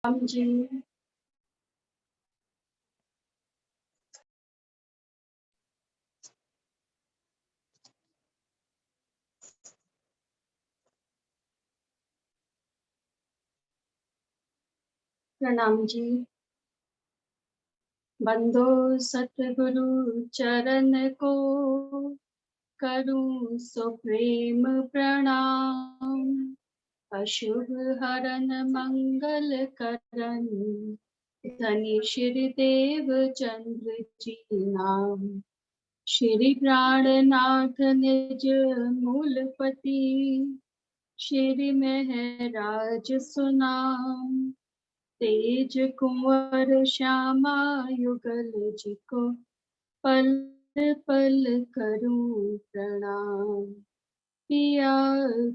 राम जी। प्रणाम जी। बंदो सतगुरु चरण को, करूं सो प्रेम प्रणाम। अशुभ हरन मंगल करन, धनी श्री देव चंद्र जी नाम। श्री प्राणनाथ निज मूलपति, श्री महराज सुनाम। तेज कुंवर श्यामा युगल जी को, पल पल करूं प्रणाम। पिया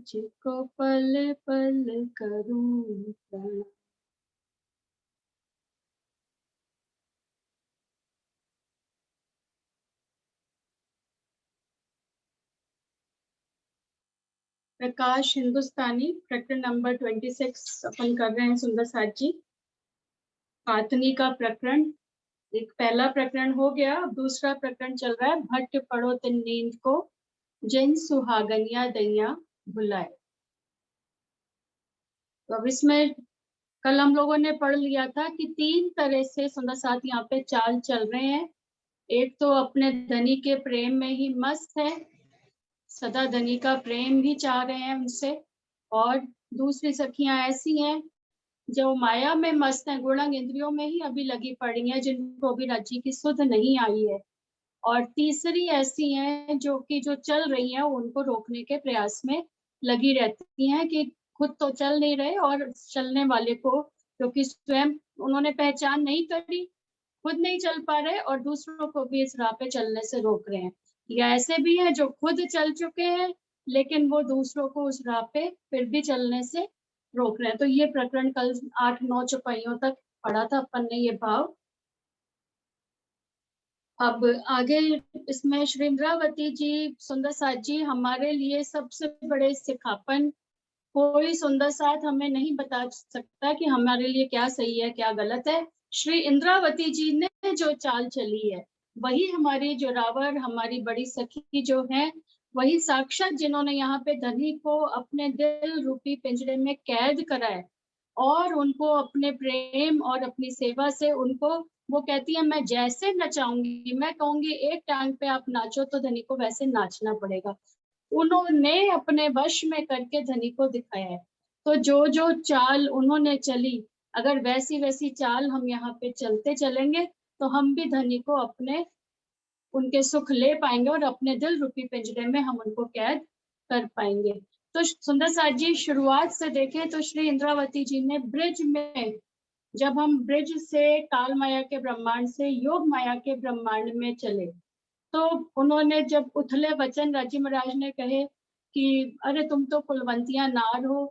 जी को पल पल करूं प्रणाम। प्रकाश हिंदुस्तानी प्रकरण नंबर 26 अपन कर रहे हैं सुंदर साथ जी। पातनी का प्रकरण, एक पहला प्रकरण हो गया, दूसरा प्रकरण चल रहा है। भट्ट पड़ो तिन नींद को, जिन सुहागनिया दैया भुलाए। तो अब इसमें कल हम लोगों ने पढ़ लिया था कि तीन तरह से सुंदर साथ यहाँ पे चाल चल रहे हैं। एक तो अपने धनी के प्रेम में ही मस्त है, सदा धनी का प्रेम ही चाह रहे हैं उनसे। और दूसरी सखियां ऐसी हैं जो माया में मस्त हैं, गुणंग इंद्रियों में ही अभी लगी पड़ी हैं, जिनको अभी राज्य की सुध नहीं आई है। और तीसरी ऐसी हैं जो कि जो चल रही हैं, उनको रोकने के प्रयास में लगी रहती हैं कि खुद तो चल नहीं रहे और चलने वाले को, क्योंकि स्वयं उन्होंने पहचान नहीं करी, खुद नहीं चल पा रहे और दूसरों को भी इस राह पे चलने से रोक रहे हैं। या ऐसे भी हैं जो खुद चल चुके हैं लेकिन वो दूसरों को उस राह पे फिर भी चलने से रोक रहे हैं। तो ये प्रकरण कल 8-9 चौपाइयों तक पढ़ा था अपन ने ये भाव। अब आगे इसमें श्री इंद्रावती जी, सुंदर साथ जी हमारे लिए सबसे बड़े सिखापन। कोई सुंदर साथ हमें नहीं बता सकता कि हमारे लिए क्या सही है क्या गलत है। श्री इंद्रावती जी ने जो चाल चली है, वही हमारी जोरावर, हमारी बड़ी सखी जो है, वही साक्षात जिन्होंने यहाँ पे धनी को अपने दिल रूपी पिंजरे में कैद करा है। और उनको अपने प्रेम और अपनी सेवा से उनको, वो कहती है मैं जैसे नचाऊंगी, मैं कहूंगी एक टांग पे आप नाचो तो धनी को वैसे नाचना पड़ेगा। उन्होंने अपने वश में करके धनी को दिखाया है। तो जो जो चाल उन्होंने चली, अगर वैसी वैसी चाल हम यहाँ पे चलते चलेंगे तो हम भी धनी को अपने, उनके सुख ले पाएंगे और अपने दिल रूपी पिंजरे में हम उनको कैद कर पाएंगे। तो सुंदर साथ जी शुरुआत से देखें तो श्री इंद्रावती जी ने ब्रिज में, जब हम ब्रिज से काल माया के ब्रह्मांड से योग माया के ब्रह्मांड में चले, तो उन्होंने जब उथले वचन राजी महाराज ने कहे कि अरे तुम तो कुलवंतियां नार हो,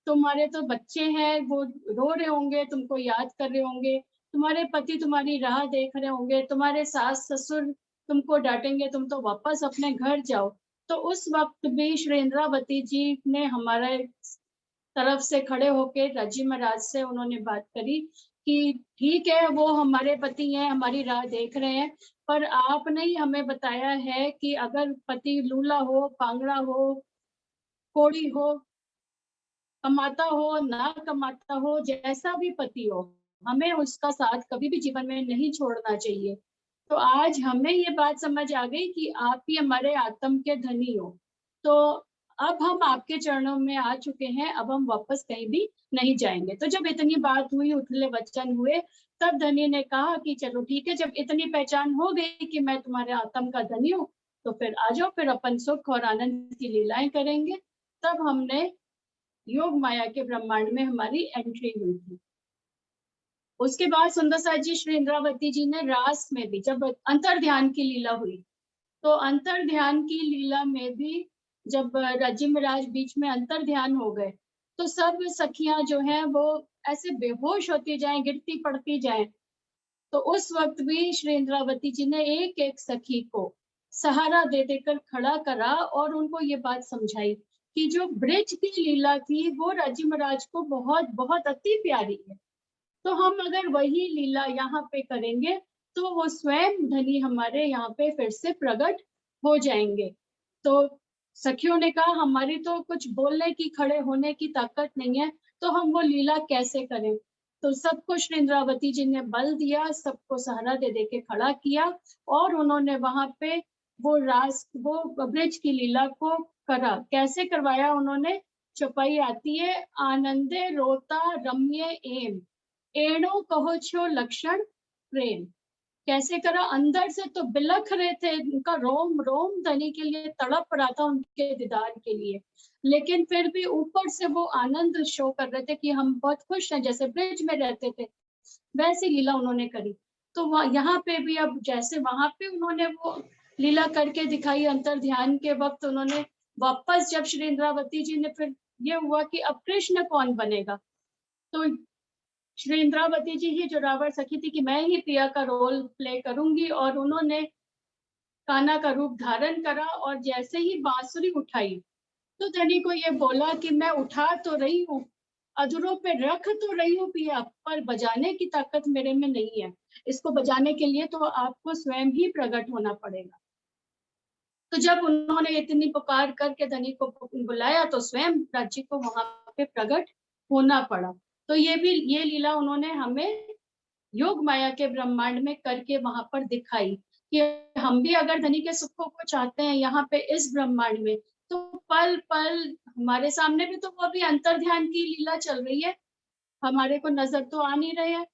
तुम्हारे तो बच्चे हैं, वो रो रहे होंगे, तुमको याद कर रहे होंगे, तुम्हारे पति तुम्हारी राह देख रहे होंगे, तुम्हारे सास ससुर तुमको डांटेंगे, तुम तो वापस अपने घर जाओ। तो उस वक्त भी श्री इंद्रावती जी ने हमारे तरफ से खड़े होकर राजी महाराज से उन्होंने बात करी कि ठीक है वो हमारे पति हैं, हमारी राह देख रहे हैं, पर आपने ही हमें बताया है कि अगर पति लूला हो, पांगड़ा हो, कोड़ी हो, कमाता हो ना कमाता हो, जैसा भी पति हो, हमें उसका साथ कभी भी जीवन में नहीं छोड़ना चाहिए। तो आज हमें ये बात समझ आ गई कि आप ही हमारे आत्म के धनी हो। तो अब हम आपके चरणों में आ चुके हैं, अब हम वापस कहीं भी नहीं जाएंगे। तो जब इतनी बात हुई, उथले वचन हुए, तब धनी ने कहा कि चलो ठीक है, जब इतनी पहचान हो गई कि मैं तुम्हारे आत्म का धनी हूँ, तो फिर आ जाओ, फिर अपन सुख और आनंद की लीलाएं करेंगे। तब हमने योग माया के ब्रह्मांड में हमारी एंट्री हुई थी। उसके बाद सुंदर साथ जी, श्री इंद्रावती जी ने रास में भी जब अंतर ध्यान की लीला हुई, तो अंतर ध्यान की लीला में भी जब राज्य महाराज बीच में अंतर ध्यान हो गए, तो सब सखियां जो हैं वो ऐसे बेहोश होती जाएं, गिरती पड़ती जाएं। तो उस वक्त भी श्री इंद्रावती जी ने एक एक सखी को सहारा दे देकर खड़ा करा और उनको ये बात समझाई कि जो ब्रिज की लीला थी वो राज्य महाराज को बहुत बहुत अति प्यारी है। तो हम अगर वही लीला यहाँ पे करेंगे तो वो स्वयं धनी हमारे यहाँ पे फिर से प्रकट हो जाएंगे। तो सखियों ने कहा हमारी तो कुछ बोलने की, खड़े होने की ताकत नहीं है, तो हम वो लीला कैसे करें। तो सबको श्री इंद्रावती जी ने बल दिया, सबको सहारा दे दे के खड़ा किया और उन्होंने वहां पे वो ब्रज की लीला को करा। कैसे करवाया उन्होंने? चौपाई आती है, आनंदे रोता रम्य एम, एणो कहो छो लक्षण प्रेम। कैसे करा? अंदर से तो बिलख रहे थे, उनका रोम रोम धनी के लिए तड़प रहा था, उनके दीदार के लिए, लेकिन फिर भी ऊपर से वो आनंद शो कर रहे थे कि हम बहुत खुश हैं, जैसे ब्रिज में रहते थे वैसी लीला उन्होंने करी। तो यहाँ पे भी अब जैसे वहां पे उन्होंने वो लीला करके दिखाई अंतर ध्यान के वक्त, उन्होंने वापस जब श्री इंद्रावती जी ने फिर ये हुआ कि अब कृष्ण कौन बनेगा, तो श्री इंद्रावती जी ही जो रावण सखी थी कि मैं ही प्रिया का रोल प्ले करूंगी, और उन्होंने कान्हा का रूप धारण करा और जैसे ही बांसुरी उठाई तो धनी को ये बोला कि मैं उठा तो रही हूँ, अधरों पे रख तो रही हूँ पिया, पर बजाने की ताकत मेरे में नहीं है। इसको बजाने के लिए तो आपको स्वयं ही प्रकट होना पड़ेगा। तो जब उन्होंने इतनी पुकार करके धनी को बुलाया तो स्वयं राज्य को वहां पे प्रकट होना पड़ा। तो ये लीला उन्होंने हमें योग माया के ब्रह्मांड में करके वहां पर दिखाई कि हम भी अगर धनी के सुखों को चाहते हैं यहाँ पे इस ब्रह्मांड में, तो पल पल हमारे सामने भी तो वो अभी अंतर ध्यान की लीला चल रही है, हमारे को नजर तो आ नहीं रहे हैं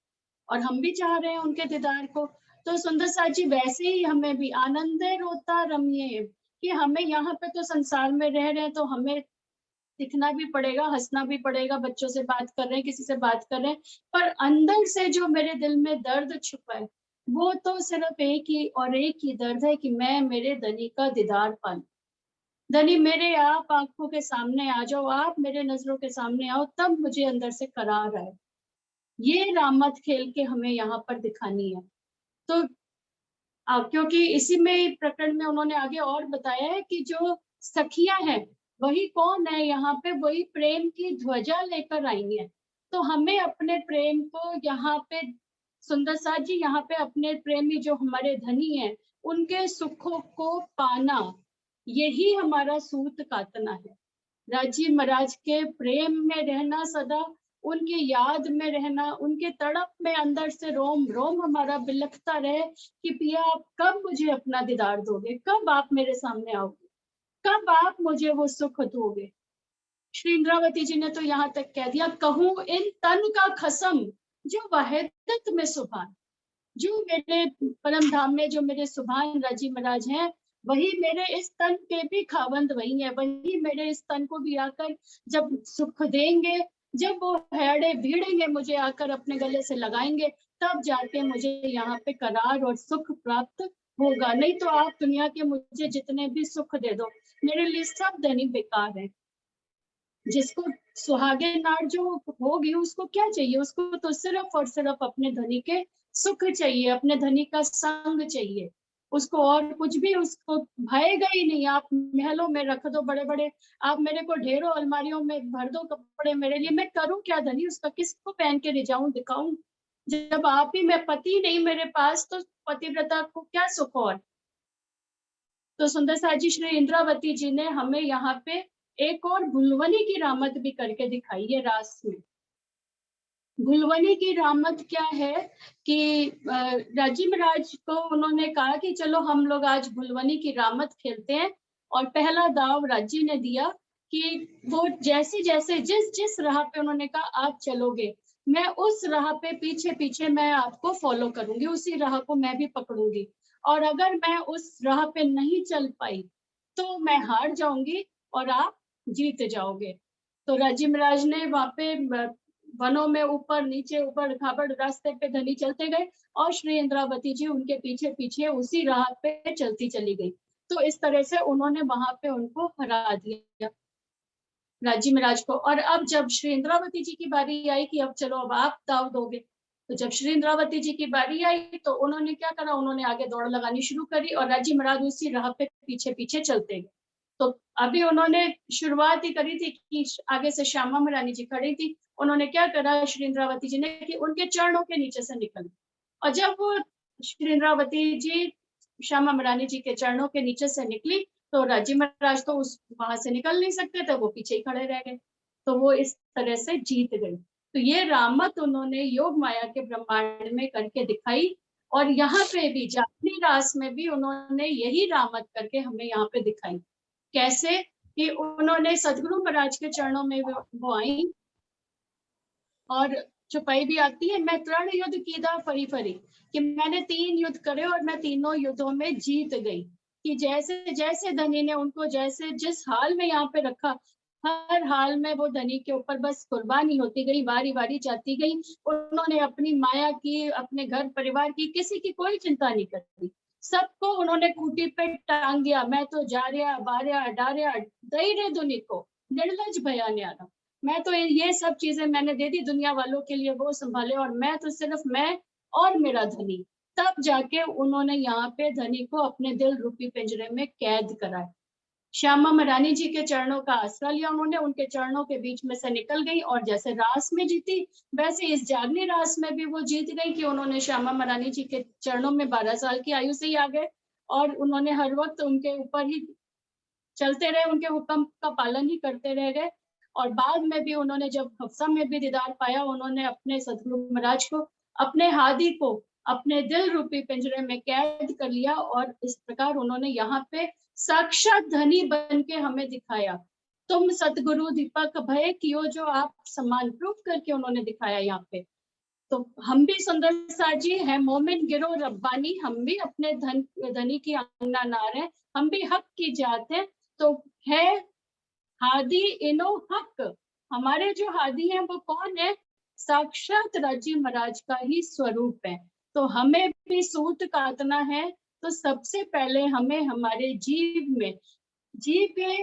और हम भी चाह रहे हैं उनके दीदार को। तो सुंदर साथ जी वैसे ही हमें भी आनंदे रोता रम्य, कि हमें यहाँ पे तो संसार में रह रहे हैं तो हमें दिखना भी पड़ेगा, हंसना भी पड़ेगा, बच्चों से बात कर रहे हैं, किसी से बात कर रहे हैं, पर अंदर से जो मेरे दिल में दर्द छुपा है वो तो सिर्फ एक ही दर्द है कि मैं मेरे धनी का दीदार पाऊं। धनी मेरे आप आंखों के सामने आ जाओ, आप मेरे नजरों के सामने आओ, तब मुझे अंदर से करार आए। ये रामत खेल के हमें यहाँ पर दिखानी है। तो क्योंकि इसी में प्रकरण में उन्होंने आगे और बताया है कि जो सखियां हैं वही कौन है यहाँ पे, वही प्रेम की ध्वजा लेकर आई है। तो हमें अपने प्रेम को यहाँ पे, सुंदर साथ जी यहाँ पे अपने प्रेमी जो हमारे धनी हैं उनके सुखों को पाना, यही हमारा सूत कातना है। राजी महाराज के प्रेम में रहना, सदा उनकी याद में रहना, उनके तड़प में अंदर से रोम रोम हमारा बिलखता रहे कि पिया आप कब मुझे अपना दीदार दोगे, कब आप मेरे सामने आओगे, कब आप मुझे वो सुख दोगे। श्री इंद्रावती जी ने तो यहाँ तक कह दिया, कहूं इन तन का खसम जो वहदत में सुभान, जो मेरे परम धाम में जो मेरे सुभान राजी महाराज हैं वही मेरे इस तन के भी खावंद वही है, वही मेरे इस तन को भी आकर जब सुख देंगे, जब वो हेड़े भीड़ेंगे मुझे आकर अपने गले से लगाएंगे, तब जाके मुझे यहाँ पे करार और सुख प्राप्त होगा। नहीं तो आप दुनिया के मुझे जितने भी सुख दे दो, मेरे लिए सब धनी बेकार है। जिसको सुहागे नार जो होगी उसको क्या चाहिए, उसको तो सिर्फ और सिर्फ अपने धनी के सुख चाहिए, अपने धनी का संग चाहिए, उसको और कुछ भी उसको भाएगा ही नहीं। आप महलों में रख दो बड़े बड़े, आप मेरे को ढेरों अलमारियों में भर दो कपड़े मेरे लिए, मैं करूं क्या धनी उसका, किसको पहन के ले जाऊं दिखाऊं, जब आप ही मैं पति नहीं मेरे पास, तो पतिव्रता को क्या सुख। और तो सुंदर साथ जी श्री इंद्रावती जी ने हमें यहाँ पे एक और भुलवनी की रामत भी करके दिखाई है रास में। भुलवनी की रामत क्या है कि राजी महाराज को उन्होंने कहा कि चलो हम लोग आज भुलवनी की रामत खेलते हैं, और पहला दाव राजी ने दिया कि वो जैसे जैसे जिस जिस राह पे उन्होंने कहा आप चलोगे, मैं उस राह पे पीछे पीछे मैं आपको फॉलो करूंगी, उसी राह को मैं भी पकड़ूंगी, और अगर मैं उस राह पे नहीं चल पाई तो मैं हार जाऊंगी और आप जीत जाओगे। तो राजी महाराज ने वहां पे वनों में ऊपर नीचे ऊपर खाबड़ रास्ते पे धनी चलते गए, और श्री इंद्रावती जी उनके पीछे पीछे उसी राह पे चलती चली गई। तो इस तरह से उन्होंने वहां पे उनको हरा दिया राजी महाराज को। और अब जब श्री इंद्रावती जी की बारी आई कि अब चलो अब आप दाव दोगे, तो जब श्री इंद्रावती जी की बारी आई तो उन्होंने क्या करा, उन्होंने आगे दौड़ लगानी शुरू करी और राजी महाराज उसी राह पे पीछे पीछे चलते गए। तो अभी उन्होंने शुरुआत ही करी थी कि आगे से श्यामा महारानी जी खड़ी थी, उन्होंने क्या करा श्री इंद्रावती जी ने कि उनके चरणों के नीचे से निकल, और जब वो श्री इंद्रावती जी श्यामा महारानी जी के चरणों के नीचे से निकली तो राजी महाराज तो उस वहां से निकल नहीं सकते थे, वो पीछे ही खड़े रह गए। तो वो इस तरह से जीत गई। तो ये रामत उन्होंने योग माया के ब्रह्मांड में करके दिखाई, और यहाँ पे भी जापनी रास में भी उन्होंने यही रामत करके हमें यहाँ पे दिखाई। कैसे कि उन्होंने सदगुरु महाराज के चरणों में वो आई, और चौपाई भी आती है, मैं तरण युद्ध कीदा फरी फरी, कि मैंने 3 युद्ध करे और मैं तीनों युद्धों में जीत गई। कि जैसे जैसे धनी ने उनको जैसे जिस हाल में यहाँ पे रखा, हर हाल में वो धनी के ऊपर बस कुर्बानी होती गई, बारी बारी जाती गई। उन्होंने अपनी माया की, अपने घर परिवार की, किसी की कोई चिंता नहीं करती, सबको उन्होंने खूंटी पे टांग दिया। मैं तो जा रहा बारया डारया दई रे दुनी को निर्लज भया न्यारा, मैं तो ये सब चीजें मैंने दे दी दुनिया वालों के लिए, वो संभाले, और मैं तो सिर्फ मैं और मेरा धनी। तब जाके उन्होंने यहाँ पे धनी को अपने दिल रूपी पिंजरे में कैद करा। श्यामा महारानी जी के चरणों का आसरा लिया उन्होंने, उनके चरणों के बीच में से निकल गई, और जैसे रास में जीती वैसे इस जागनी रास में भी वो जीत गई कि उन्होंने श्यामा महारानी जी के चरणों में 12 साल की आयु से ही आ गए, और उन्होंने हर वक्त उनके ऊपर ही चलते रहे, उनके हुक्म का पालन ही करते रह गए। और बाद में भी उन्होंने जब हफ्सा में भी दीदार पाया, उन्होंने अपने सदगुरु महाराज को, अपने हादी को अपने दिल रूपी पिंजरे में कैद कर लिया, और इस प्रकार उन्होंने यहाँ पे साक्षात धनी बन के हमें दिखाया। तुम सतगुरु दीपक भय कियो जो आप समान, प्रूफ करके उन्होंने दिखाया यहाँ पे। तो हम भी सुंदर साथ जी है मोमिन गिरो रब्बानी, हम भी अपने धनी की आंगना नार है, हम भी हक की जात है। तो है हादी इनो हक, हमारे जो हादी हैं वो कौन है? साक्षात राजी महाराज का ही स्वरूप है। तो हमें भी सूत काटना है, तो सबसे पहले हमें हमारे जीव में, जीव के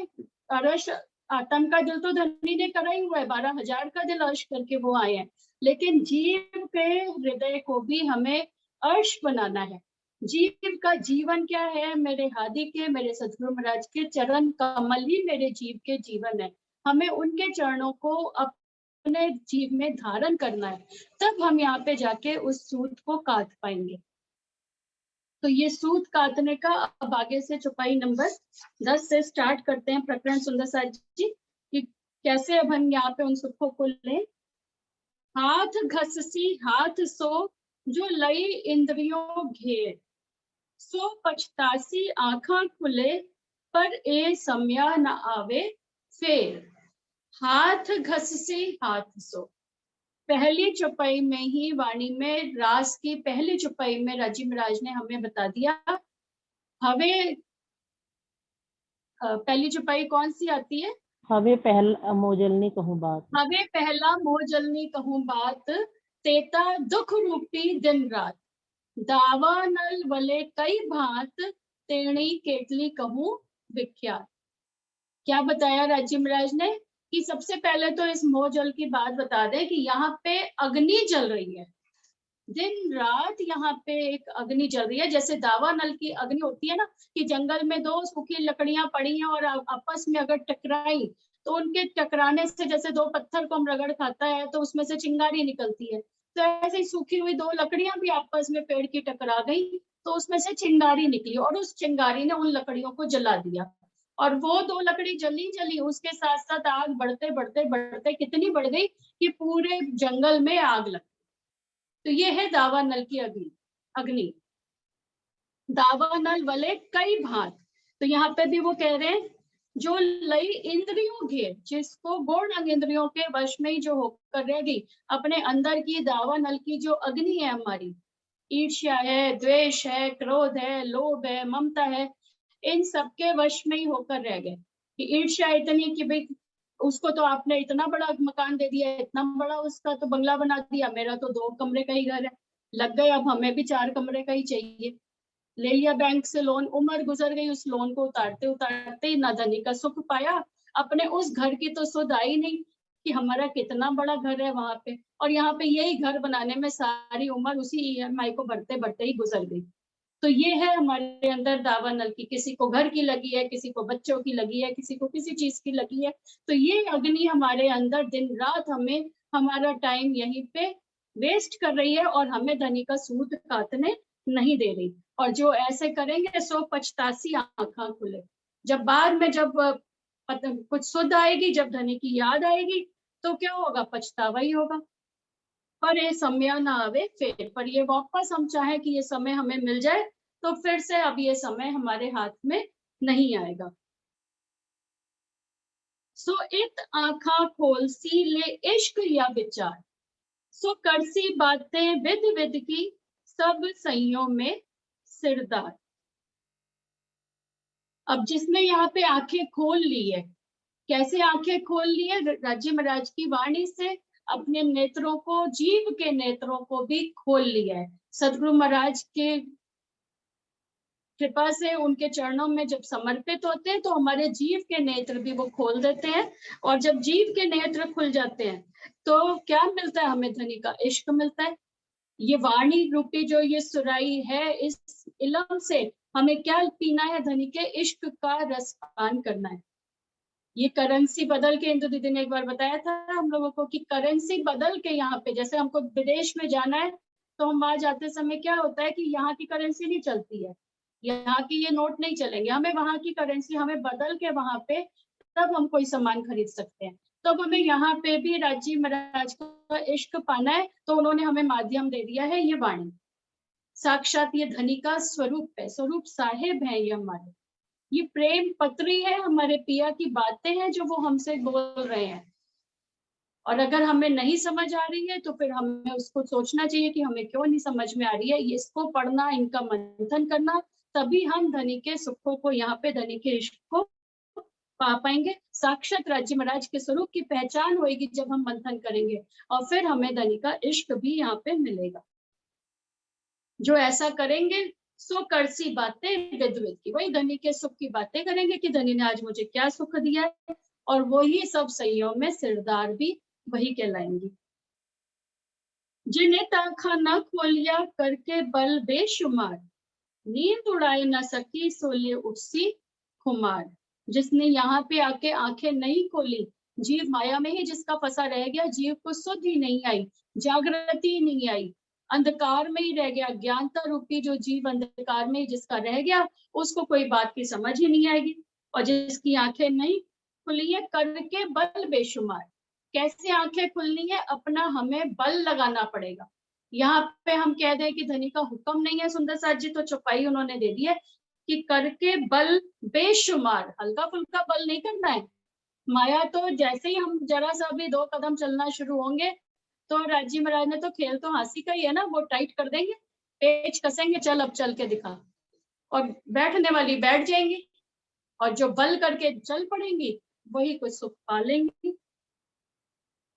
अरश आत्म का दिल तो धनी ने करा ही हुआ है, 12,000 का दिल अर्श करके वो आए हैं, लेकिन जीव के हृदय को भी हमें अर्श बनाना है। जीव का जीवन क्या है? मेरे हादी के, मेरे सतगुरु महाराज के चरण कमल ही मेरे जीव के जीवन है। हमें उनके चरणों को अपने जीव में धारण करना है, तब हम यहाँ पे जाके उस सूत को काट पाएंगे। तो ये सूत काटने का अब आगे से चौपाई नंबर 10 से स्टार्ट करते हैं प्रकरण सुंदर साथ जी, कि कैसे अब हम यहाँ पे उन सुखों को लें। हाथ घससी हाथ सो, जो लई इंद्रियों घेर, सो पछतासी आंखा खुले, पर ए सम्या न आवे फेर। हाथ घससी हाथ सो, पहली चौपाई में ही वाणी में, रास की पहली चौपाई में राजी महाराज ने हमें बता दिया। हवे पहली चौपाई कौन सी आती है? हवे पहला मोजलनी कहूँ बात, हवे पहला मोजलनी कहूँ बात, तेता दुख रूपी दिन रात, दावा नल वले कई भांत, तेणी केतली कहूँ विख्यात। क्या बताया राजी महाराज ने कि सबसे पहले तो इस मोह जल की बात बता दे कि यहाँ पे अग्नि जल रही है, दिन रात यहाँ पे एक अग्नि जल रही है। जैसे दावा नल की अग्नि होती है ना, कि जंगल में 2 सूखी लकड़ियां पड़ी हैं और आपस में अगर टकराई तो उनके टकराने से, जैसे 2 पत्थर को हम रगड़ खाता है तो उसमें से चिंगारी निकलती है, तो ऐसे ही सूखी हुई 2 लकड़ियां भी आपस में पेड़ की टकरा गई तो उसमें से चिंगारी निकली, और उस चिंगारी ने उन लकड़ियों को जला दिया। और वो 2 लकड़ी जली जली, उसके साथ साथ आग बढ़ते बढ़ते बढ़ते कितनी बढ़ गई कि पूरे जंगल में आग लग। तो ये है दावा नल की अग्नि। दावा नल वाले कई भांत, तो यहाँ पे भी वो कह रहे हैं जो लई इंद्रियों घेर, जिसको गौण अंग इंद्रियों के वश में ही जो होकर रह गई, अपने अंदर की दावा नल की जो अग्नि है हमारी, ईर्ष्या है, द्वेष है, क्रोध है, लोभ है, ममता है, इन सबके वश में ही होकर रह गए। कि ईर्ष्या इतनी कि भाई उसको तो आपने इतना बड़ा मकान दे दिया, इतना बड़ा उसका तो बंगला बना दिया, मेरा तो 2 कमरे का ही घर है, लग गए अब हमें भी 4 कमरे का ही चाहिए। ले लिया बैंक से लोन, उम्र गुजर गई, उस लोन को उतारते उतारते ही ना धनी का सुख पाया, अपने उस घर की तो सुध आई नहीं कि हमारा कितना बड़ा घर है वहां पे, और यहाँ पे यही घर बनाने में सारी उम्र उसी EMI को भरते भरते ही गुजर गई। तो ये है हमारे अंदर दावानल की, किसी को घर की लगी है, किसी को बच्चों की लगी है, किसी को किसी चीज की लगी है। तो ये अग्नि हमारे अंदर दिन रात हमें हमारा टाइम यहीं पे वेस्ट कर रही है और हमें धनी का सूद काटने नहीं दे रही। और जो ऐसे करेंगे सो पछतासी आंखा खुले। जब बाद में जब कुछ सुध आएगी, जब धनी की याद आएगी, तो क्या होगा? पछतावा ही होगा। पर ये समय ना आवे फिर, पर ये वापस हम चाहे कि ये समय हमें मिल जाए, तो फिर से अब ये समय हमारे हाथ में नहीं आएगा। सो इत आंखा खोलसी ले इश्क या विचार, सो करसी बातें विद विद की, सब सइयों में सिरदार। अब जिसने यहाँ पे आंखें खोल ली है, कैसे आंखें खोल ली है? राज्य महाराज की वाणी से अपने नेत्रों को, जीव के नेत्रों को भी खोल लिया है। सदगुरु महाराज के कृपा से उनके चरणों में जब समर्पित होते हैं तो हमारे जीव के नेत्र भी वो खोल देते हैं। और जब जीव के नेत्र खुल जाते हैं तो क्या मिलता है हमें? धनी का इश्क मिलता है। ये वाणी रूपी जो ये सुराई है, इस इलम से हमें क्या पीना है? धनी के इश्क का रस पान करना है। ये करेंसी बदल के, इंदु दीदी ने एक बार बताया था हम लोगों को कि करेंसी बदल के यहाँ पे, जैसे हमको विदेश में जाना है तो हम वहां जाते समय क्या होता है कि यहाँ की करेंसी नहीं चलती है, यहाँ की ये नोट नहीं चलेंगे, हमें वहां की करेंसी हमें बदल के वहां पे तब हम कोई सामान खरीद सकते हैं। तो हमें यहाँ पे भी राज्य महाराज का इश्क पाना है, तो उन्होंने हमें माध्यम दे दिया है ये वाणी। साक्षात ये धनी का स्वरूप है, स्वरूप साहेब है ये हमारे। ये प्रेम पत्री है, हमारे पिया की बातें हैं जो वो हमसे बोल रहे हैं। और अगर हमें नहीं समझ आ रही है तो फिर हमें उसको सोचना चाहिए कि हमें क्यों नहीं समझ में आ रही है। इसको पढ़ना, इनका मंथन करना, तभी हम धनी के सुखों को, यहाँ पे धनी के इश्क को पा पाएंगे। साक्षात राज्य महाराज के स्वरूप की पहचान होगी जब हम मंथन करेंगे, और फिर हमें धनी का इश्क भी यहाँ पे मिलेगा। जो ऐसा करेंगे सो करसी बातें विद विद की, वही धनी के सुख की बातें करेंगे कि धनी ने आज मुझे क्या सुख दिया है, और वही सब सहियों में सिरदार भी वही कहलाएंगी। जिन्हें ताखा न खोलिया करके बल बेशुमार, नींद उड़ाए न सकी सोले उठसी खुमार। जिसने यहाँ पे आके आंखें नहीं खोली, जीव माया में ही जिसका फंसा रह गया, जीव को सुध ही नहीं आई, जागृति ही नहीं आई, अंधकार में ही रह गया। ज्ञानता रूपी जो जीव अंधकार में ही जिसका रह गया, उसको कोई बात की समझ ही नहीं आएगी। और जिसकी आंखें नहीं खुली है करके बल बेशुमार, कैसे आंखें खुलनी है? अपना हमें बल लगाना पड़ेगा। यहाँ पे हम कह दें कि धनी का हुक्म नहीं है सुंदर साथ जी, तो चौपाई उन्होंने दे दी है कि करके बल बेशुमार, हल्का फुल्का बल नहीं करना है। माया तो जैसे ही हम जरा सा भी 2 कदम चलना शुरू होंगे तो राजी महाराज ने तो खेल तो हंसी का ही है ना, वो टाइट कर देंगे, पेच कसेंगे, चल अब चल के दिखा, और बैठने वाली बैठ जाएंगी, और जो बल करके चल पड़ेंगी वही कुछ सुख पा लेंगी।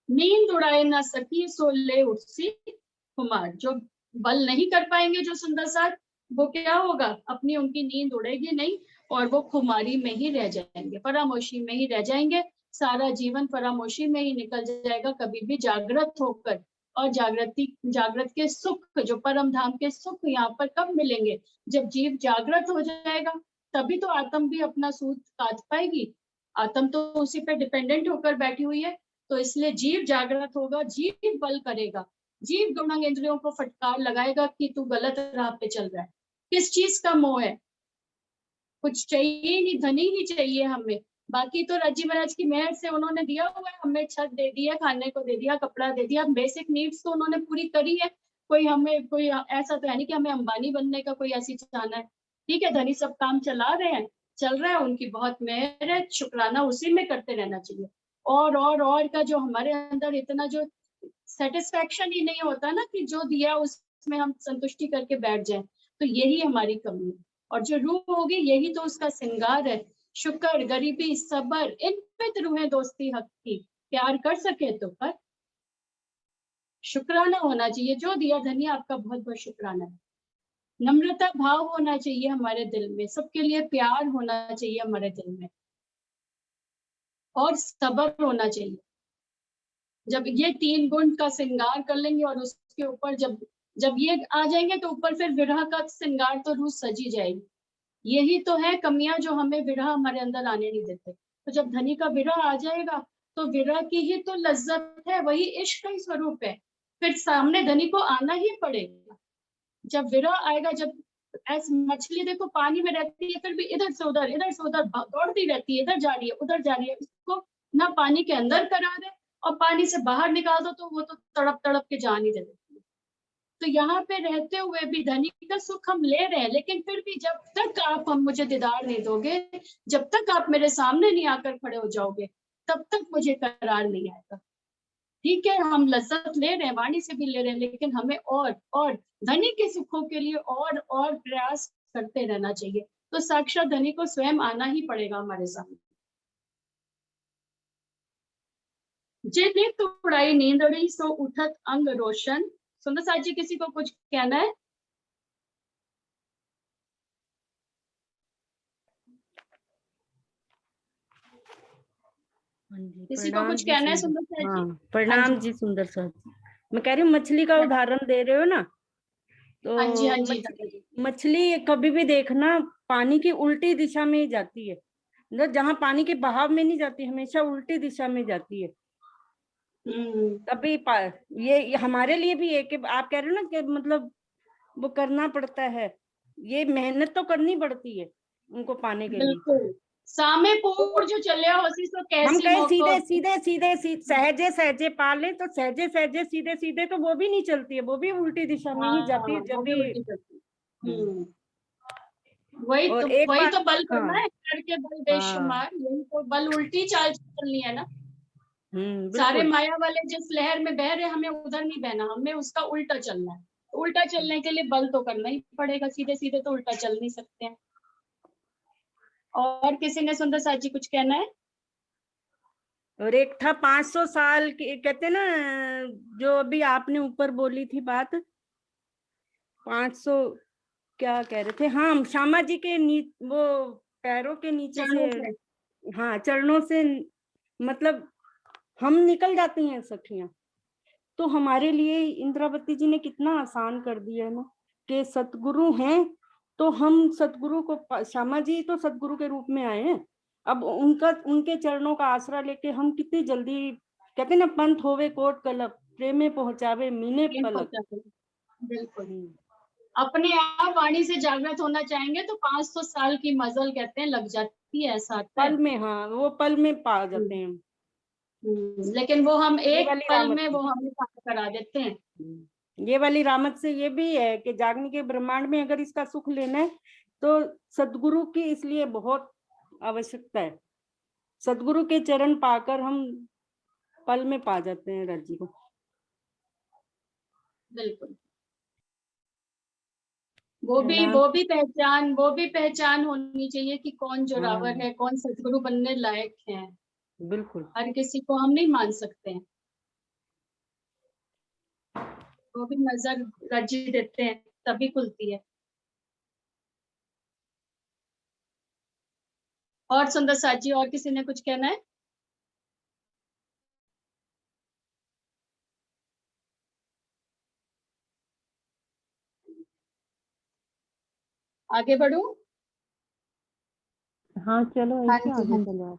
नींद उड़ाए ना सकी सो ले उठसी खुमार, जो बल नहीं कर पाएंगे जो सुंदर साथ, वो क्या होगा? अपनी उनकी नींद उड़ेगी नहीं, और वो खुमारी में ही रह जाएंगे, परामोशी में ही रह जाएंगे। सारा जीवन परामोशी में ही निकल जाएगा, कभी भी जागृत होकर। और जागृत के सुख, जो परम धाम के सुख यहाँ पर कब मिलेंगे? जब जीव जागृत हो जाएगा, तभी तो आत्म भी अपना सूद काट पाएगी। आत्म तो उसी पे डिपेंडेंट होकर बैठी हुई है। तो इसलिए जीव जागृत होगा, जीव बल करेगा, जीव गुणांग इंद्रियों को फटकार लगाएगा कि तू गलत राह पे चल रहा है। किस चीज का मोह है? कुछ चाहिए नहीं, धनी ही चाहिए हमें। बाकी तो राज्य महाराज की मेहर से उन्होंने दिया हुआ है, हमें छत दे दिया, खाने को दे दिया, कपड़ा दे दिया, बेसिक नीड्स तो उन्होंने पूरी करी है। कोई ऐसा तो है नहीं कि हमें अंबानी बनने का कोई ऐसी चाहना है। ठीक है, धनी सब काम चला रहे हैं, चल रहा है, उनकी बहुत मेहर है, शुक्राना उसी में करते रहना चाहिए। और का जो हमारे अंदर इतना जो सेटिस्फेक्शन ही नहीं होता ना कि जो दिया उसमें हम संतुष्टि करके बैठ जाएं, तो यही हमारी कमी है। और जो रूह होगी यही तो उसका श्रृंगार है। शुक्र, गरीबी, सबर, इन पे तो रूहें दोस्ती हक की, प्यार कर सके तो कर। शुक्राना होना चाहिए, जो दिया धनी आपका बहुत बहुत शुक्राना है। नम्रता भाव होना चाहिए हमारे दिल में, सबके लिए प्यार होना चाहिए हमारे दिल में, और सबर होना चाहिए। जब ये 3 गुण का श्रृंगार कर लेंगे और उसके ऊपर जब जब ये आ जाएंगे तो ऊपर फिर विरह का श्रृंगार तो रूह सजी जाएगी। यही तो है कमियां जो हमें विरह हमारे अंदर आने नहीं देते। तो जब धनी का विरह आ जाएगा तो विरह की ही तो लज्जत है, वही इश्क का ही स्वरूप है। फिर सामने धनी को आना ही पड़ेगा। जब विरह आएगा, जब ऐसे मछली देखो पानी में रहती है फिर भी इधर से उधर दौड़ती रहती है, इधर जा रही है उधर जा रही है, उसको ना पानी के अंदर करा दे और पानी से बाहर निकाल दो तो वो तो तड़प तड़प के जान ही दे देती है। तो यहाँ पे रहते हुए भी धनी का सुख हम ले रहे हैं, लेकिन फिर भी जब तक आप हम मुझे दीदार नहीं दोगे, जब तक आप मेरे सामने नहीं आकर खड़े हो जाओगे, तब तक मुझे करार नहीं आएगा। ठीक है, हम लज्जत ले रहे हैं, वाणी से भी ले रहे हैं, लेकिन हमें और धनी के सुखों के लिए और प्रयास करते रहना चाहिए। तो साक्षात धनी को स्वयं आना ही पड़ेगा हमारे सामने। जे नित उड़ाई नींदड़ी सो उठत अंग रोशन। सुंदर साथ जी, किसी को कुछ कहना है? किसी को कुछ कहना है सुंदर साथ जी? हाँ, प्रणाम जी सुंदर साथ जी। मैं कह रही हूँ मछली का उदाहरण दे रहे हो ना, तो हाँ जी, हाँ जी। मछली कभी भी देखना पानी की उल्टी दिशा में ही जाती है, मतलब जहाँ पानी के बहाव में नहीं जाती, हमेशा उल्टी दिशा में जाती है। कभी ये हमारे लिए भी है कि आप कह रहे हो ना कि मतलब वो करना पड़ता है, ये मेहनत तो करनी पड़ती है उनको पाने के लिए। बिल्कुल, सामे पूर जो चले होसी सो कैसी हम कहे मोको सीधे सहजे सहजे पाले, तो सहजे सहजे सीधे सीधे तो वो भी नहीं चलती है, वो भी उल्टी दिशा में ही जाती है। जब वो भी भी उल्टी करती है। वही और तो एक वही बार तो बल करना हाँ है, करके बल हाँ बेशुमार, यही तो बल उल्टी चाल चलनी है ना। सारे बिल्कुल। माया वाले जिस लहर में बह रहे, हमें उधर नहीं बहना, हमें उसका उल्टा चलना है। उल्टा चलने के लिए बल तो करना ही पड़ेगा, सीधे सीधे तो उल्टा चल नहीं सकते हैं। और किसी ने सुंदर साथ जी कुछ कहना है? और एक था 500 साल के, कहते ना, जो अभी आपने ऊपर बोली थी बात, 500 क्या कह रहे थे, हाँ, श्यामा जी के वो पैरों के नीचे से, हाँ, चरणों से मतलब हम निकल जाती हैं सखियां। तो हमारे लिए इंद्रावती जी ने कितना आसान कर दिया है ना, कि सतगुरु हैं तो हम सतगुरु को, श्यामा जी तो सतगुरु के रूप में आए हैं, अब उनके चरणों का आसरा लेके हम कितनी जल्दी, कहते ना, पंथ होवे कोट कलप, प्रेमे पहुंचावे मीने पलक। बिल्कुल, अपने आप वाणी से जागृत होना चाहेंगे तो 500 साल की मजल कहते हैं लग जाती है, ऐसा पल में, हाँ, वो पल में पा जाते हैं। लेकिन वो हम ये एक वाली पल रामत में वो हमें करा देते हैं। ये वाली रामत से ये भी है कि जागने के ब्रह्मांड में अगर इसका सुख लेना है तो सदगुरु की इसलिए बहुत आवश्यकता है। सदगुरु के चरण पाकर हम पल में पा जाते हैं राज्य को। बिल्कुल, वो भी पहचान होनी चाहिए कि कौन जोरावर है, कौन सदगुरु बनने लायक है। बिल्कुल, हर किसी को हम नहीं मान सकते हैं, वो भी नजर रजी देते हैं तभी खुलती है। और सुंदर साथ जी, और किसी ने कुछ कहना है? आगे बढ़ू? हाँ चलो, ऐसे आगे चलो।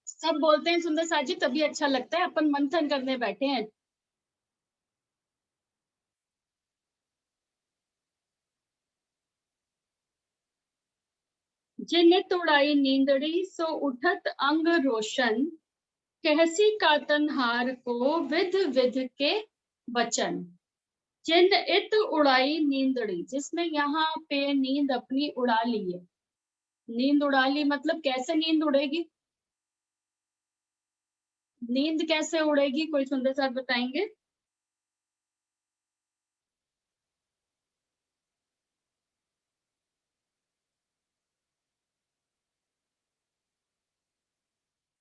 सब बोलते हैं सुंदर साथ जी तभी अच्छा लगता है, अपन मंथन करने बैठे हैं। जे नित उड़ाई नींदड़ी सो उठत अंग रोशन, कहसी कातन हार को विध विध के वचन। जिन इत उड़ाई नींदड़ी, जिसने यहाँ पे नींद अपनी उड़ा ली है। नींद उड़ा ली मतलब कैसे नींद उड़ेगी? नींद कैसे उड़ेगी, कोई सुंदर साथ बताएंगे?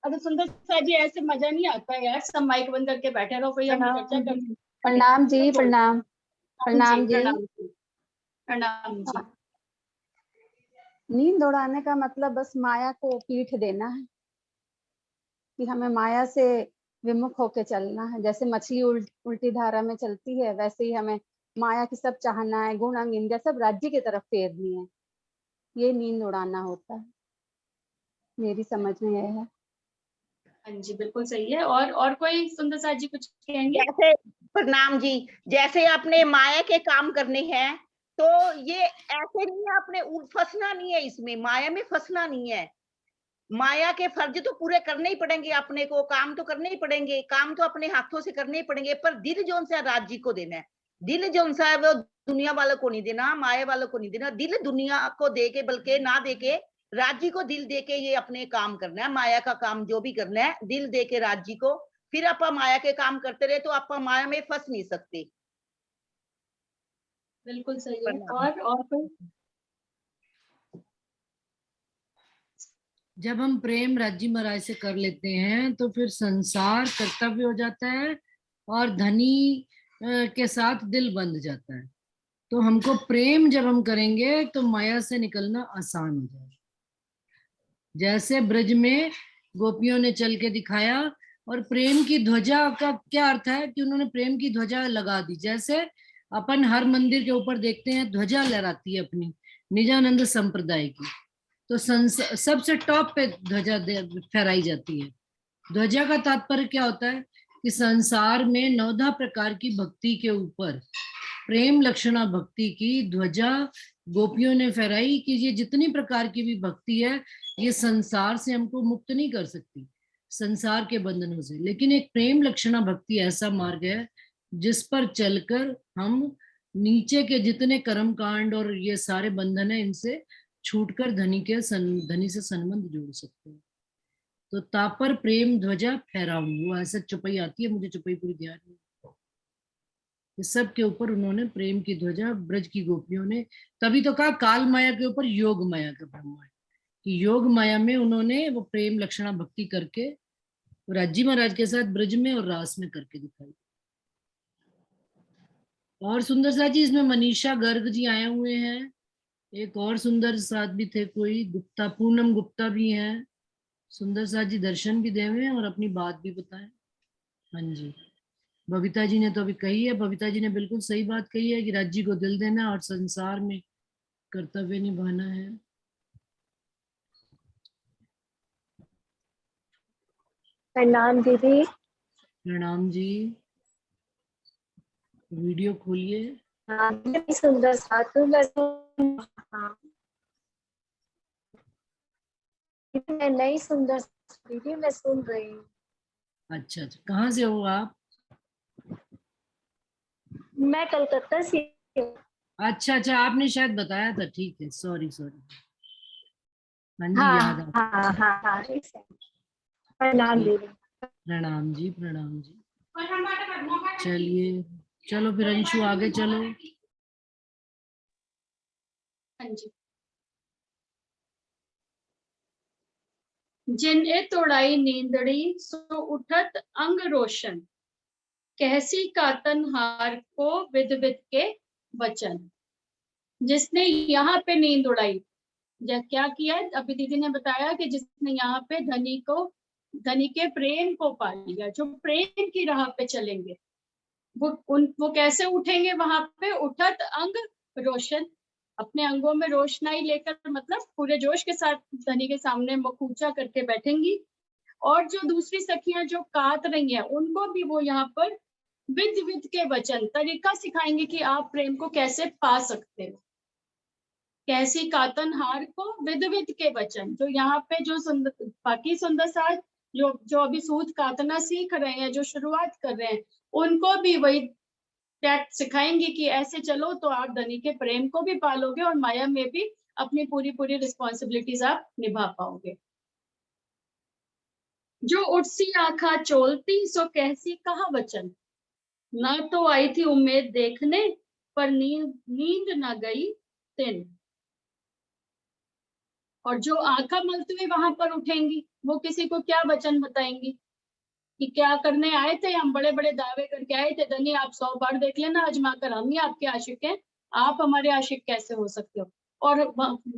अरे सुंदर साथ जी, ऐसे मजा नहीं आता यार, सब माइक बंद करके बैठे रहो, कोई हम चर्चा कर। प्रणाम जी, प्रणाम। प्रणाम जी। प्रणाम जी। नींद उड़ाने का मतलब बस माया को पीठ देना है, कि हमें माया से विमुख होके चलना है। जैसे मछली उल्टी धारा में चलती है, वैसे ही हमें माया की सब चाहनाएं, गुण अंग इंद्रिया सब राज्य की तरफ फेरनी है। ये नींद उड़ाना होता है, मेरी समझ में यह है। हाँ जी, बिल्कुल सही है। और कोई सुंदर साथ जी कुछ कहेंगे? जैसे प्रणाम जी, जैसे आपने माया के काम करने हैं, तो ये ऐसे नहीं है, आपने फंसना नहीं है इसमें, माया में फंसना नहीं है। माया के फर्ज तो पूरे करने ही पड़ेंगे अपने को, काम तो करने ही पड़ेंगे, काम तो अपने हाथों से करने ही पड़ेंगे, पर दिल जो सा राज्य को देना है। दिल जो सा है वो दुनिया वालों को नहीं देना, माया वालों को नहीं देना। दिल दुनिया को दे के, बल्कि ना दे के राज्य को दिल दे के ये अपने काम करना है। माया का काम जो भी करना है दिल दे के राज्य को, फिर आप माया के काम करते रहे तो आप माया में फंस नहीं सकते। बिल्कुल सही है। और कोई? जब हम प्रेम राज्य महाराज से कर लेते हैं तो फिर संसार कर्तव्य हो जाता है और धनी के साथ दिल बंध जाता है। तो हमको प्रेम जब हम करेंगे तो माया से निकलना आसान हो जाएगा। जैसे ब्रज में गोपियों ने चल के दिखाया, और प्रेम की ध्वजा का क्या अर्थ है कि उन्होंने प्रेम की ध्वजा लगा दी। जैसे अपन हर मंदिर के ऊपर देखते हैं ध्वजा लहराती है अपनी निजानंद संप्रदाय की, तो सबसे टॉप पे ध्वजा फहराई जाती है। ध्वजा का तात्पर्य क्या होता है कि संसार में 9 प्रकार की भक्ति के ऊपर प्रेम लक्षणा भक्ति की ध्वजा गोपियों ने फहराई कि ये जितनी प्रकार की भी भक्ति है ये संसार से हमको मुक्त नहीं कर सकती, संसार के बंधनों से। लेकिन एक प्रेम लक्षणा भक्ति ऐसा मार्ग है जिस पर चलकर हम नीचे के जितने कर्म कांड और ये सारे बंधन है इनसे छूटकर धनी से संबंध जोड़ सकते हैं। तो तापर प्रेम ध्वजा फहराऊं, वो ऐसे चौपाई आती है, मुझे चौपाई पूरी ध्यान नहीं। इस सब के ऊपर उन्होंने प्रेम की ध्वजा ब्रज की गोपियों ने, तभी तो कहा काल माया के ऊपर योग माया का ब्रह्मा है, कि योग माया में उन्होंने वो प्रेम लक्षणा भक्ति करके राज्य महाराज के साथ ब्रज में और रास में करके दिखाई। और सुंदर साथ जी इसमें मनीषा गर्ग जी आए हुए हैं, एक और सुंदर साथ भी थे कोई गुप्ता, पूनम गुप्ता भी हैं। सुंदर साथ जी दर्शन भी देवे और अपनी बात भी बताएं। हाँ जी, बबीता जी ने तो अभी कही है, बबीता जी ने बिल्कुल सही बात कही है कि राज्य को दिल देना और संसार में कर्तव्य निभाना है। प्रणाम दीदी। प्रणाम जी, वीडियो खोलिए। सुंदर साथ मैं नहीं सुंदर दीदी, मैं सुन रही हूँ। अच्छा अच्छा, कहाँ से हो आप? मैं कलकत्ता से। अच्छा अच्छा, आपने शायद बताया था, ठीक है, सॉरी सॉरी। हाँ जी, हाँ याद आ। हाँ हाँ हाँ, प्रणाम दीदी। प्रणाम जी, प्रणाम जी। चलिए, चलो फिर अंशु आगे चलो। हाँ जी। जिन्हें तोड़ाई नींदड़ी सो उठत अंग रोशन, कैसी कातन हार को विद विद के वचन। जिसने यहाँ पे नींद उड़ाई, क्या किया अभी दीदी ने बताया कि जिसने यहाँ पे धनी के प्रेम को पा लिया, जो प्रेम की राह पे चलेंगे वो कैसे उठेंगे वहां पे? उठत अंग रोशन, अपने अंगों में रोशनाई लेकर, मतलब पूरे जोश के साथ धनी के सामने मुख ऊंचा करके बैठेंगी। और जो दूसरी सखियां जो कात रही हैं उनको भी वो यहाँ पर विद विद के वचन, तरीका सिखाएंगे कि आप प्रेम को कैसे पा सकते हो। कैसी कातन हार को विद विद के वचन, जो यहाँ पे जो बाकी सुंदर साथ जो अभी सूत कातना सीख रहे हैं, जो शुरुआत कर रहे हैं, उनको भी वही टैक्ट सिखाएंगे कि ऐसे चलो तो आप धनी के प्रेम को भी पालोगे और माया में भी अपनी पूरी पूरी रिस्पॉन्सिबिलिटीज आप निभा पाओगे। जो उठसी आंखा चोलती सो कैसी कहा वचन, ना तो आई थी उम्मीद देखने पर नींद न गई तिन। और जो आंखा मलते हुए वहां पर उठेंगी वो किसी को क्या वचन बताएंगी कि क्या करने आए थे, हम बड़े बड़े दावे करके आए थे, धनी आप 100 बार देख लेना आजमा कर, हम ही आपके आशिक हैं, आप हमारे आशिक कैसे हो सकते हो। और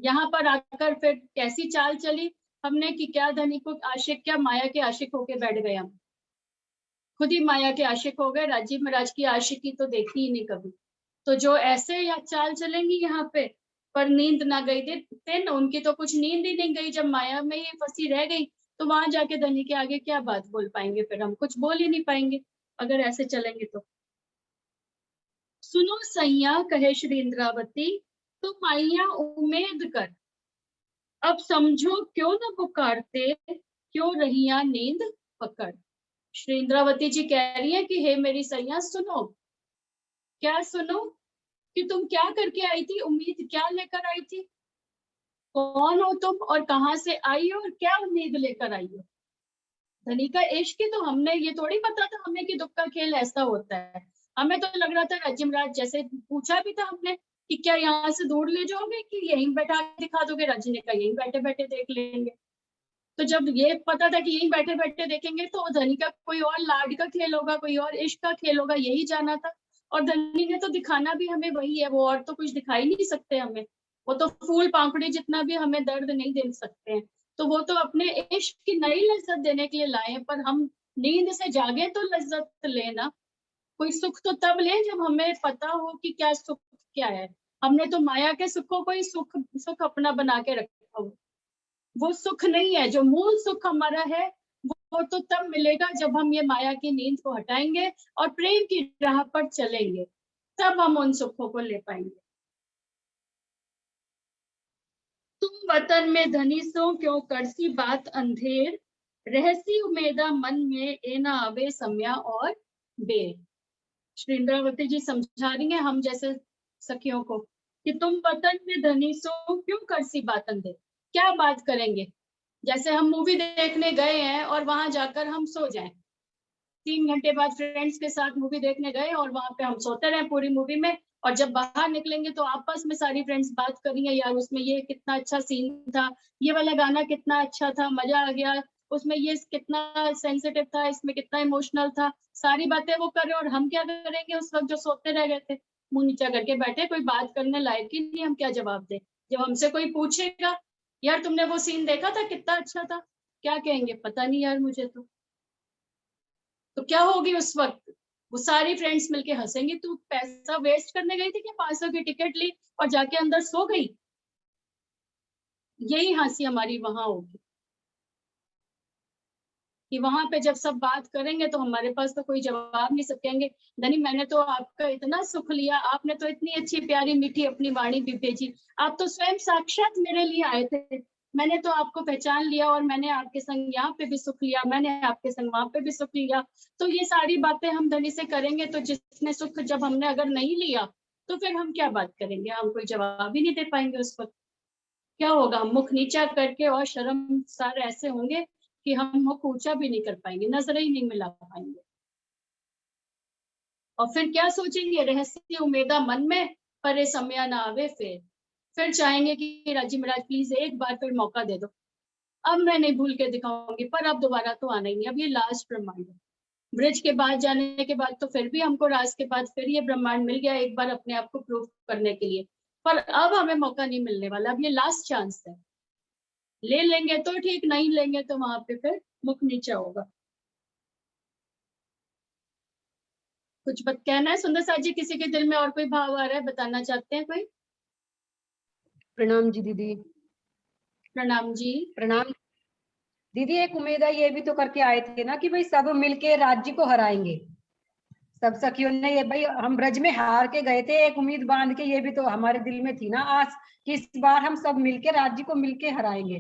यहाँ पर आकर फिर कैसी चाल चली हमने कि क्या धनी को आशिक, क्या माया के आशिक होके बैठ गए हम। खुद ही माया के आशिक हो गए, राजीव महाराज की आशिकी तो देखी ही नहीं कभी। तो जो ऐसे या चाल चलेंगी यहाँ पे, पर नींद ना गई दिन, उनकी तो कुछ नींद ही नहीं गई, जब माया में ही फंसी रह गई, तो वहां जाके धनी के आगे क्या बात बोल पाएंगे, फिर हम कुछ बोल ही नहीं पाएंगे अगर ऐसे चलेंगे तो। सुनो सैया कहे श्री इंद्रावती, तुम मैया उम्मीद कर, अब समझो क्यों न पुकारते, क्यों रहिया नींद पकड़। श्री इंद्रावती जी कह रही है कि हे मेरी सैया सुनो। क्या सुनो? कि तुम क्या करके आई थी, उम्मीद क्या लेकर आई थी, कौन हो तुम और कहाँ से आई हो और क्या उम्मीद लेकर आई हो। धनी का इश्क तो हमने ये थोड़ी पता था हमें कि दुख का खेल ऐसा होता है। हमें तो लग रहा था राजिम राज, जैसे पूछा भी था हमने कि क्या यहाँ से दूर ले जाओगे कि यहीं बैठा दिखा दोगे, राजी ने कहा यहीं बैठे बैठे देख लेंगे। तो जब ये पता था कि यहीं बैठे बैठे देखेंगे तो धनी का कोई और लाड का खेल होगा, कोई और इश्क का खेल होगा, यही जाना था। और धनी ने तो दिखाना भी हमें वही है, वो और तो कुछ दिखाई नहीं सकते हमें, वो तो फूल पांखड़ी जितना भी हमें दर्द नहीं दे सकते हैं। तो वो तो अपने इश्क की नई लज्जत देने के लिए लाए हैं, पर हम नींद से जागे तो लज्जत लेना, कोई सुख तो तब ले जब हमें पता हो कि क्या सुख क्या है। हमने तो माया के सुखों को ही सुख अपना बना के रखा हो, वो सुख नहीं है। जो मूल सुख हमारा है वो तो तब मिलेगा जब हम ये माया की नींद को हटाएंगे और प्रेम की राह पर चलेंगे, तब हम उन सुखों को ले पाएंगे। तुम वतन में धनी सो क्यों करसी बात अंधेर, रहसी उमेदा मन में ए ना आवे सम्या और बेर। श्री इंद्रावती जी समझा रही हैं हम जैसे सखियों को कि तुम वतन में धनी सो क्यों करसी बात अंधेर, क्या बात करेंगे। जैसे हम मूवी देखने गए हैं और वहां जाकर हम सो जाएं, 3 घंटे बाद फ्रेंड्स के साथ मूवी देखने गए और वहां पे हम सोते रहे पूरी मूवी में, और जब बाहर निकलेंगे तो आपस में सारी फ्रेंड्स बात कर रही है, यार उसमें ये कितना अच्छा सीन था, ये वाला गाना कितना अच्छा था, मजा आ गया, उसमें ये कितना सेंसिटिव था, इसमें कितना इमोशनल था, सारी बातें वो कर रहे। और हम क्या करेंगे उस वक्त जो सोते रह गए थे, मुंह नीचा करके बैठे, कोई बात करने लायक ही नहीं, हम क्या जवाब दें। जब हमसे कोई पूछेगा यार तुमने वो सीन देखा था कितना अच्छा था, क्या कहेंगे, पता नहीं यार मुझे तो क्या होगी उस वक्त। वो सारी फ्रेंड्स मिलके हंसेंगी, तू पैसा वेस्ट करने गई थी कि 500 की टिकट ली और जाके अंदर सो गई, यही हंसी हमारी वहां होगी। कि वहां पे जब सब बात करेंगे तो हमारे पास तो कोई जवाब नहीं, सब कहेंगे धनी मैंने तो आपका इतना सुख लिया, आपने तो इतनी अच्छी प्यारी मीठी अपनी वाणी भी भेजी, आप तो स्वयं साक्षात मेरे लिए आए थे, मैंने तो आपको पहचान लिया और मैंने आपके संग यहाँ पे भी सुख लिया, मैंने आपके संग वहां पे भी सुख लिया। तो ये सारी बातें हम धनी से करेंगे, तो जिसने सुख जब हमने अगर नहीं लिया तो फिर हम क्या बात करेंगे, हम कोई जवाब ही नहीं दे पाएंगे उस वक्त। क्या होगा, हम मुख नीचा करके और शर्मसार ऐसे होंगे कि हम मुख ऊंचा भी नहीं कर पाएंगे, नजर ही नहीं मिला पाएंगे। और फिर क्या सोचेंगे, रहस्य उम्मीदा मन में परे समय ना आवे फिर चाहेंगे कि राजी महाराज प्लीज एक बार फिर मौका दे दो, अब मैं नहीं भूल के दिखाऊंगी, पर अब दोबारा तो आना ही नहीं, अब ये लास्ट ब्रह्मांड है। ब्रिज के बाद जाने के बाद तो फिर भी हमको राज के बाद फिर ये ब्रह्मांड मिल गया एक बार अपने आप को प्रूव करने के लिए, पर अब हमें मौका नहीं मिलने वाला, अब ये लास्ट चांस है। ले लेंगे तो ठीक, नहीं लेंगे तो वहां पे फिर मुख नीचा होगा। कुछ बात कहना है सुंदर साथ जी, किसी के दिल में और कोई भाव आ रहा है, बताना चाहते हैं कोई? प्रणाम जी दीदी। प्रणाम जी। प्रणाम दीदी। एक उम्मीद है, ये भी तो करके आए थे ना कि भाई सब मिलके राज्य को हराएंगे, सब सखियों ने, ये भाई हम ब्रज में हार के गए थे, एक उम्मीद बांध के, ये भी तो हमारे दिल में थी ना आस कि इस बार हम सब मिलके राज्य को मिलके हराएंगे।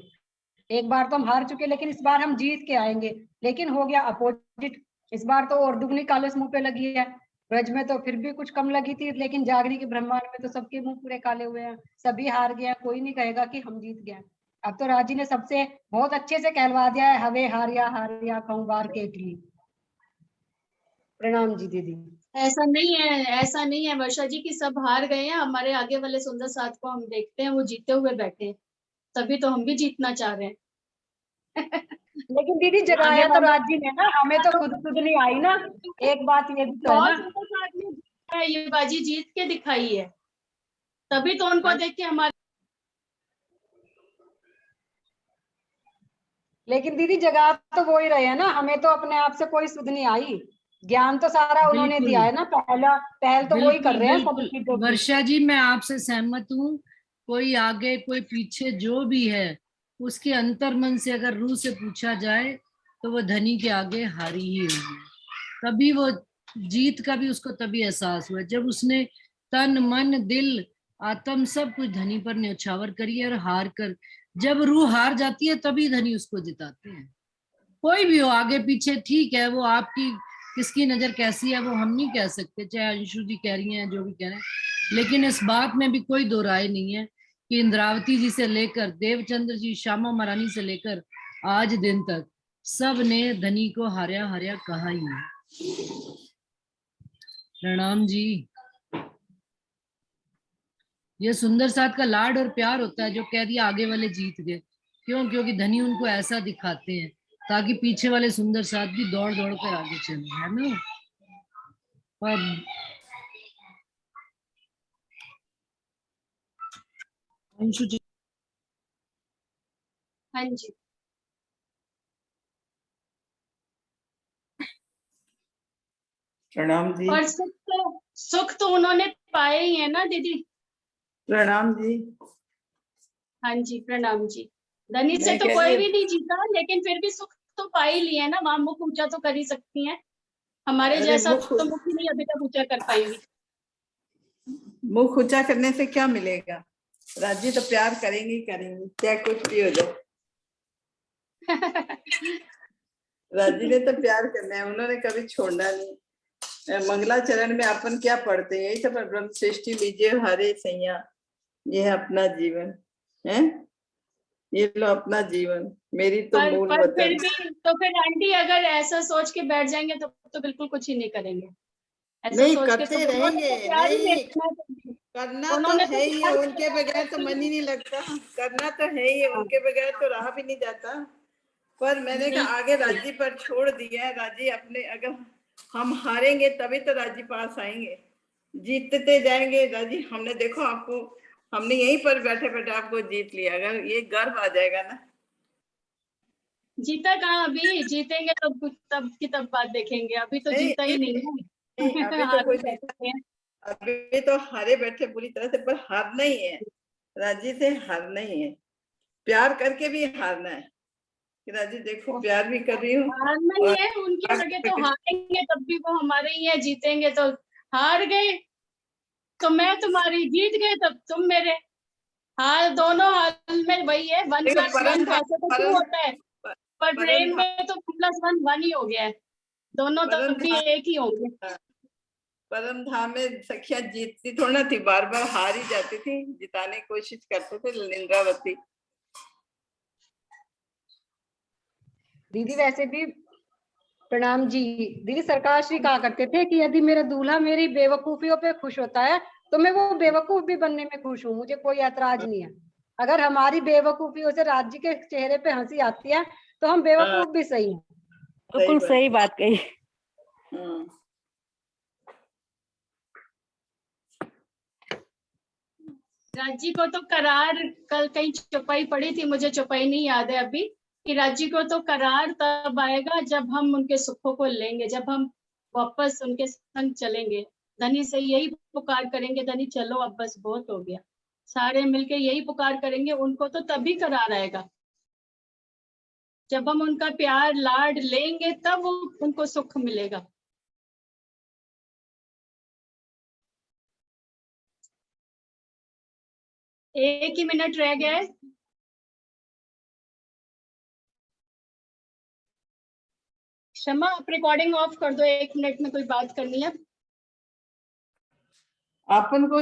एक बार तो हम हार चुके, लेकिन इस बार हम जीत के आएंगे, लेकिन हो गया अपोजिट। इस बार तो और दुगनी कालस मुंह पे लगी है। ब्रज में तो फिर भी कुछ कम लगी थी, लेकिन जागरी के ब्रह्मांड में तो सबके मुंह पूरे काले हुए हैं, सभी हार गए, कोई नहीं कहेगा कि हम जीत गए। अब तो राजी ने सबसे बहुत अच्छे से कहलवा दिया है, हवे हारिया कहूँ बार के लिए। प्रणाम जी दीदी। ऐसा नहीं है, ऐसा नहीं है वर्षा जी की सब हार गए हैं, हमारे आगे वाले सुंदर साथ को हम देखते हैं वो जीते हुए बैठे हैं, तभी तो हम भी जीतना चाह रहे हैं। लेकिन दीदी जगाया तो राजी ने ना, हमें तो खुद नहीं आई ना, एक बात ये भी तो है ना। सुंदर साथ ने ये बाजी जीत के दिखाई है, तभी तो उनको देख के हमारे। लेकिन दीदी जगा तो वो ही रहे हैं ना, हमें तो अपने आप से कोई सुध नहीं आई, ज्ञान तो सारा उन्होंने बिल्कुल। दिया है ना, पहल तो वही कर रहे हैं सब बिल्कुल चीजों की। वर्षा जी, मैं आपसे सहमत हूँ। कोई आगे कोई पीछे जो भी है, उसके अंतर्मन से अगर रूह से पूछा जाए तो वो धनी के आगे हारी ही होगी। तभी वो जीत का भी उसको तभी एहसास हुआ जब उसने तन मन दिल आत्म सब कुछ धनी पर न्यौछावर करी और हार कर, जब रूह हार जाती है तभी धनी उसको जिताते हैं। कोई भी हो आगे पीछे, ठीक है, वो आपकी किसकी नजर कैसी है वो हम नहीं कह सकते, चाहे अंशु जी कह रही हैं जो भी कह रहे हैं, लेकिन इस बात में भी कोई दो राय नहीं है कि इंद्रावती जी से लेकर देवचंद्र जी, श्यामा महारानी से लेकर आज दिन तक सब ने धनी को हार्या हार्या कहा ही है। प्रणाम जी। ये सुंदर साथ का लाड और प्यार होता है जो कह दिया आगे वाले जीत गए। क्यों? क्योंकि धनी उनको ऐसा दिखाते हैं ताकि पीछे वाले सुंदर साथ भी दौड़ दौड़ कर आगे चले, है ना। और अंशु जी। हाँ जी। प्रणाम जी। और सुख तो उन्होंने पाए ही है ना दीदी। प्रणाम जी। हाँ जी, प्रणाम जी। धनी से मैं तो कह कोई रही भी नहीं जीता, लेकिन फिर भी सुख तो पा ही लिया है ना। वहां मुख ऊंचा तो कर ही सकती हैं, हमारे अरे जैसा तो मुख ही नहीं अभी तक ऊंचा कर पाएगी। मुख ऊंचा करने से क्या मिलेगा? राजी तो प्यार करेंगी करेंगी, क्या कुछ भी हो जाए। राजी ने तो प्यार करना है, उन्होंने कभी छोड़ना नहीं। मंगलाचरण में अपन क्या पढ़ते हैं? यही तो ब्रह्म सृष्टि लीजिए हरे सैया, ये है अपना जीवन है, ये लो अपना जीवन, मेरी तो मूल पर फिर वतन। भी तो फिर आंटी अगर ऐसा सोच के बैठ जाएंगे तो बिल्कुल कुछ ही नहीं करेंगे। ऐसा नहीं सोच के तो करते उन्होंने रहेंगे, तो प्यार ही नहीं देखना है। करना तो उन्होंने है ही है, प्यार उनके बगैर तो मन ही नहीं लगता। करना तो है ही है, उनके बगैर तो रहा भी नहीं जाता। पर मैंने कहा आगे राजी पर छोड़ दिया है। राजी अपने, अगर हम हारेंगे तभी तो राजी पास आएंगे, जीतते जाएंगे। राजी हमने देखो आपको, हमने यहीं पर बैठे बैठे आपको जीत लिया, अगर ये गर्व आ जाएगा ना। जीता कहाँ? अभी जीतेंगे तब की तब बात देखेंगे, अभी तो नहीं, जीता ही नहीं है। नहीं अभी तो हार कोई बैठे हैं। अभी तो हारे बैठे पूरी तरह से, पर हारना ही है। राजी से हारना ही है, प्यार करके भी हारना है कि राजी देखो प्यार भी कर रही हूँ। हारना ही है, उनकी जगह तो हारेंगे तब भी वो हमारे ही है, जीतेंगे तो हार गए तो मैं तुम्हारी, जीत गए तब तुम मेरे। हाल दोनों हाल में वही है, 1+1 वैसे तो 2 होता है, पर प्रेम में तो 2+1 1 ही हो गया है। दोनों तब भी एक ही होंगे। परम धाम में सखिया जीतती थोड़ा थी, बार बार हार ही जाती थी, जिताने की कोशिश करते थे इंद्रावती। दीदी वैसे भी प्रणाम जी। दीदी सरकार श्री कहा करते थे कि यदि मेरा दूल्हा मेरी बेवकूफियों पे खुश होता है तो मैं वो बेवकूफ भी बनने में खुश हूँ, मुझे कोई ऐतराज नहीं है। अगर हमारी बेवकूफियों से राज्य के चेहरे पे हंसी आती है तो हम बेवकूफ भी सही हैं। बिल्कुल सही बात कही। राज्य को तो करार, कल कहीं चौपाई पड़ी थी, मुझे चौपाई नहीं याद है अभी, कि राज्य को तो करार तब आएगा जब हम उनके सुखों को लेंगे, जब हम वापस उनके संग चलेंगे। धनी से यही पुकार करेंगे, धनी चलो अब बस बहुत हो गया, सारे मिलके यही पुकार करेंगे उनको, तो तभी करार आएगा। जब हम उनका प्यार लाड लेंगे तब उनको सुख मिलेगा। एक ही मिनट रह गया है। क्षमा, आप रिकॉर्डिंग ऑफ कर दो, 1 मिनट में कोई बात करनी है। अपन को